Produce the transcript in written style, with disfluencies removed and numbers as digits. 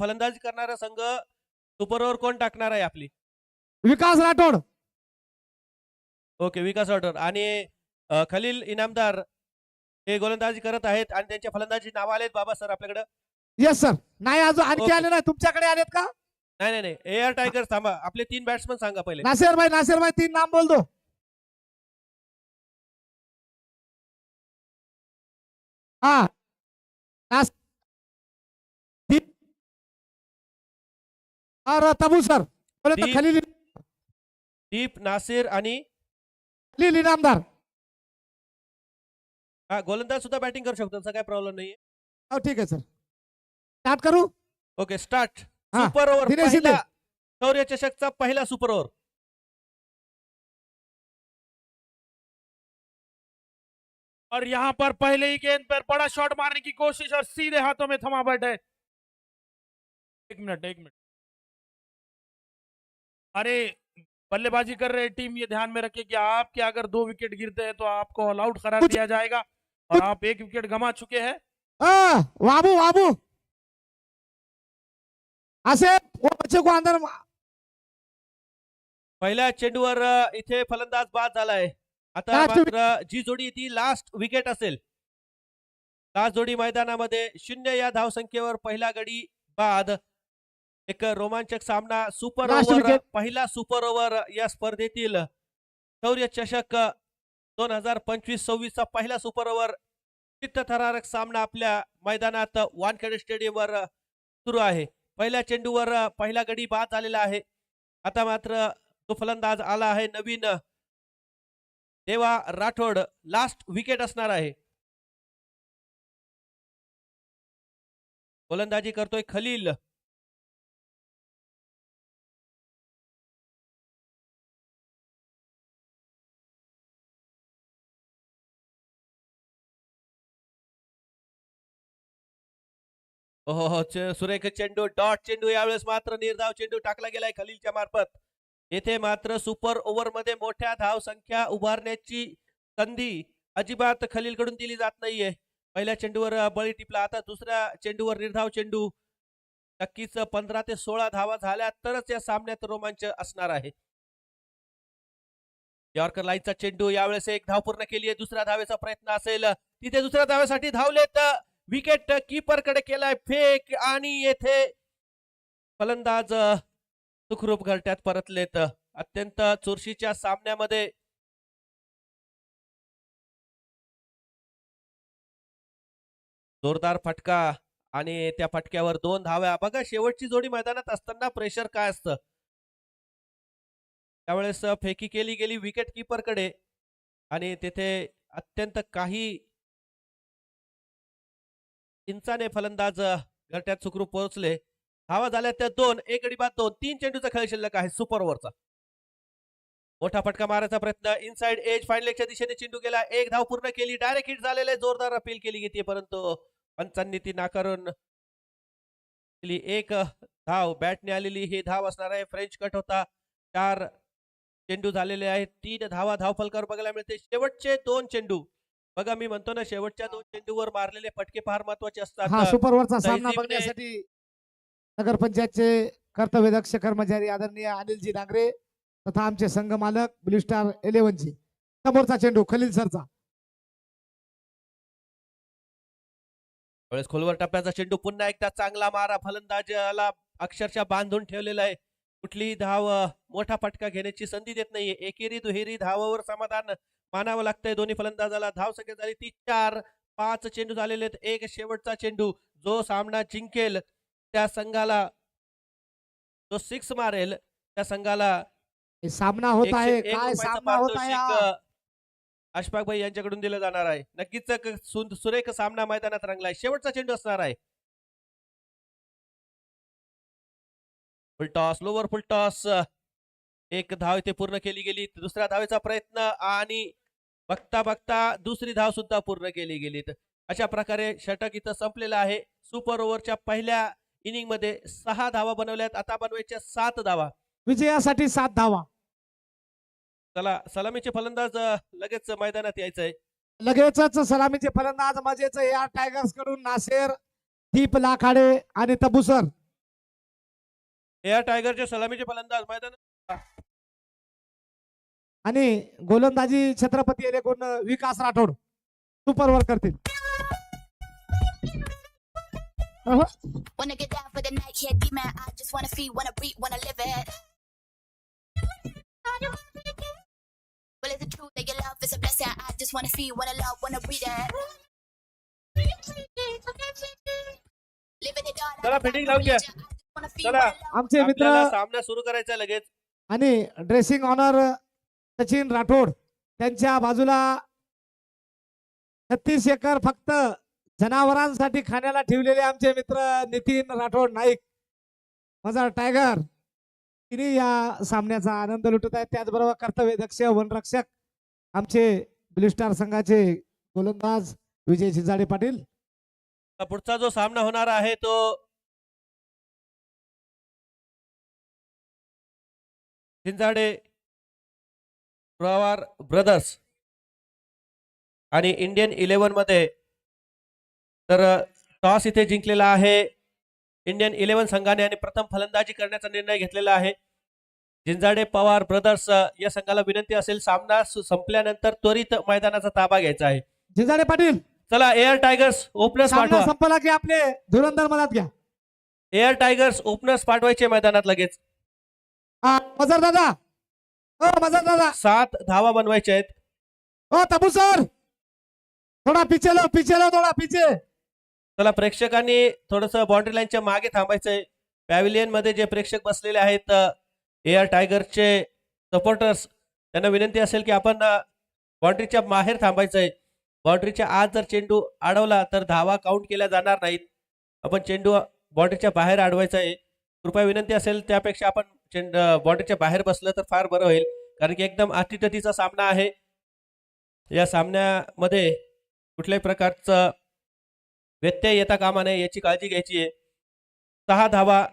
फलंदाजी करणारा संघ सुपर ओव्हर कोण टाकणार आहे आपली? विकास राठोड. ओके, विकास राठोड आणि खलील इनामदार हे गोलंदाजी करत आहेत आणि त्यांच्या फलंदाजी नाव आलेत बाबा सर आपल्याकडे. Yes sir. नाही अजून आणखी Okay. आले नाही. तुमच्याकडे आलेत का? नाही नाही नाही, एआर टायगर थांबा, आपले 3 बॅट्समन सांगा पहिले. नासिर भाई 3 नाम बोल दो. हाँ और तबू सर बोले तो दीप. दीप, नासिर आणि खलील इनामदार. गोलंदाज सुद्धा बॅटिंग करू शकतो, काय प्रॉब्लेम नाहीये. हो ठीक है सर. स्टार्ट करू. Okay start. हाँ, सुपर ओव्हर दिनेश शिंदे. पहिला, शौर्य चषकचा पहिला सुपर ओव्हर. और यहाँ पर पहले ही गेंद पर बड़ा शॉट मारने की कोशिश और सीधे हाथों में थमा बैठे. एक मिनट. अरे बल्लेबाजी कर रहे टीम ये ध्यान में रखे कि आपके अगर 2 विकेट गिरते हैं तो आपको ऑल आउट करार दिया जाएगा और आप 1 विकेट गंवा चुके हैं. वाबू वाबू असे वो बच्चे को अंदर. पहिल्या चेंडूवर इथे फलंदाज बाद झालाय. आता Last मात्र जी जोडी ती लास्ट विकेट असेल. लास्ट जोडी मैदानामध्ये 0 या धावसंख्येवर पहिला गडी बाद. एक रोमांचक सामना, सुपर Last ओव्हर, wicket. पहिला सुपर ओव्हर या स्पर्धेतील शौर्य चषक 2025-26 चा पहिला सुपर ओव्हर. चित्तथरारक सामना आपल्या मैदानात वानखेडे स्टेडियमवर सुरू आहे. पहिल्या चेंडूवर पहिला गडी बाद झालेला आहे. आता मात्र तो फलंदाज आला आहे नवीन देवा राठोड. लास्ट विकेट असणार आहे. गोलंदाजी करतोय खलील. हो सुरेख चेंडू, डॉट चेंडू, यावेळेस मात्र निर्धाव चेंडू टाकला गेलाय खलीलच्या मार्फत. येथे मात्र सुपर ओव्हर मध्ये मोठ्या धाव संख्या उभारण्याची संधी अजिबात खलील कडून दिली जात नाहीये. पहिल्या चेंडूवर बळी टिपला, आता दुसऱ्या चेंडूवर निर्धाव चेंडू. नक्कीच 15 ते 16 धावा झाल्या तरच या सामन्यात रोमांच असणार आहे. यॉर्कर लाईनचा चेंडू, यावेळेस 1 धाव पूर्ण केली आहे. दुसऱ्या धावेचा प्रयत्न असेल तिथे, दुसऱ्या धावेसाठी धावलेत. विकेट कीपर कडे केलाय फेक आणि येथे फलंदाज सुखरूप घरट्यात परतलेत. अत्यंत चुरशीच्या सामन्यामध्ये जोरदार फटका आणि त्या फटक्यावर 2 धाव्या. बघा शेवटची जोडी मैदानात असताना प्रेशर काय असतं. त्यावेळेस फेकी केली गेली विकेट कीपर कडे आणि तेथे अत्यंत काही इंचाने फलंदाज घरट्यात सुखरूप पोहोचले. धावा झाल्या त्या 2, 1 गडी बाद 2. 3 चेंडूचा खेळ शिल्लक आहे सुपर ओव्हरचा. मोठा फटका मारायचा प्रयत्न, इनसाइड एज फाईन लेगच्या दिशेने चेंडू गेला. 1 धाव पूर्ण केली, डायरेक्ट हिट झालेले, जोरदार अपील केली गेली परंतु पंचांनी ती नाकारून केली. 1 धाव बॅटने आलेली ही धाव असणार आहे. फ्रेंच कट होता. 4 चेंडू झालेले आहेत. 3 धावा धावफलकावर बघायला मिळते. शेवटचे 2 चेंडू, बघा मी म्हणतो ना शेवटच्या 2 चेंडूवर मारलेले फटके फार महत्वाचे हा असतात. सुपर ओव्हरचा सामना तहसीबने- बघण्यासाठी नगरपंचायतचे कर्तव्यदक्ष कर्मचारी आदरणीय अनिलजी डांगरे तथा आमचे संघ मालक ब्लू स्टार 11ची समोरचा चेंडू खलील सरचा. वेळेस खोलवर टप्प्याचा चेंडू, पुन्हा एकदा चांगला मारा. फलंदाजाला अक्षरशः बांधून ठेवलेला आहे. कुठलीही धाव मोठा फटका घेण्याची संधी देत नाहीये. एकेरी दुहेरी धावावर समाधान मानावं लागतंय दोन्ही फलंदाजाला. धाव संख्या झाली ती 4. 5 चेंडू झालेले आहेत. 1 शेवटचा चेंडू, जो सामना जिंकेल त्या संघाला, जो 6 मारेल त्या संघाला हे सामना होत आहे. 101 काय रुपयाचं सामना होत आहे हा. पारितोषिक अशफाक भाई यांच्याकडून दिलं जाणार आहे. नक्कीच सुरेख सामना मैदानात रंगलाय. शेवटचा चेंडू असणार आहे. Full toss, lower full toss. 1 धाव इथे पूर्ण केली गेली. दुसऱ्या धावेचा प्रयत्न आणि बघता बघता दुसरी धाव सुद्धा पूर्ण केली गेली. अशा प्रकारे षटक इथं संपलेलं आहे. सुपर ओव्हरच्या पहिल्या इनिंग मध्ये 6 धावा बनवल्यात. आता बनवायच्या 7 धावा. विजयासाठी 7 धावा. चला सलामीचे फलंदाज लगेच मैदानात यायचंय. लगेचच सलामीचे फलंदाज मजेच एआर टायगर्स कडून नासेर, दीप लाखाडे आणि तबुसर. एअर टायगरचे सलामीचे फलंदाज मैदान आणि गोलंदाजी छत्रपती एलेकोन विकास राठोड सुपर ओव्हर करतील. Wanna get down for the night, yeah, demon. I just wanna feel, wanna breathe, wanna live it. Well, is it true that your love is a blessing? I just wanna feel, wanna love, wanna breathe it. Living it all. चला fitting लावून घ्या. Wanna feel, चला. wanna love. आमचे मित्र आपल्याला सामना सुरू करायचा आहे लगेच. आणि ड्रेसिंग ऑनर सचिन राठोड त्यांच्या बाजूला 36 एकर फक्त जनावरांसाठी खाण्याला ठेवलेले आमचे मित्र नितीन राठोड नाईक माझा टायगर तिने या सामन्याचा आनंद लुटत आहेत. त्याचबरोबर कर्तव्यदक्ष वनरक्षक आमचे ब्लू स्टार संघाचे गोलंदाज विजय झिंजाडे पाटील. पुढचा जो सामना होणार आहे तो झिंजाडे पवार ब्रदर्स आणि इंडियन 11 मध्ये तर टॉस इथे जिंकलेला आहे इंडियन 11 संघाने आणि प्रथम फलंदाजी करण्याचा निर्णय घेतलेला आहे. झिंजाडे पवार ब्रदर्स या संघाला विनंती असेल सामना संपल्यानंतर त्वरित मैदानाचा ताबा घ्यायचा आहे. झिंजाडे पाटील चला एअर टायगर्स ओपनर्स सामना पाठवा. संपला की आपले धुरंधर मनात घ्या. एअर टायगर्स ओपनर्स पाठवायचे मैदानात लगेच. मजर दादा मजर दादा 7 धावा बनवायचे आहेत. तबू सर थोडा पिछे लो थोडा पिछे. चला प्रेक्षकांनी थोडस बाउंड्री लाईनच्या मागे थांबायचंय. पॅव्हिलियन मध्ये जे प्रेक्षक बसलेले आहेत एअर टायगरचे सपोर्टर्स त्यांना विनंती असेल की आपण बाउंड्रीच्या बाहेर थांबायचंय. बाउंड्रीच्या आत जर चेंडू अडवला तर धावा काउंट केल्या जाणार नाहीत. आपण चेंडू बाउंड्रीच्या बाहेर अडवायचा आहे. कृपया विनंती असेल त्यापेक्षा आपण बाउंड्रीच्या बाहेर बसलं तर फार बरं होईल कारण की एकदम अटीतटीचा सामना आहे. या सामन्यामध्ये कुठल्याही प्रकारचं व्यत्यय येता कामा नये याची काळजी घ्यायची आहे. 6 धावा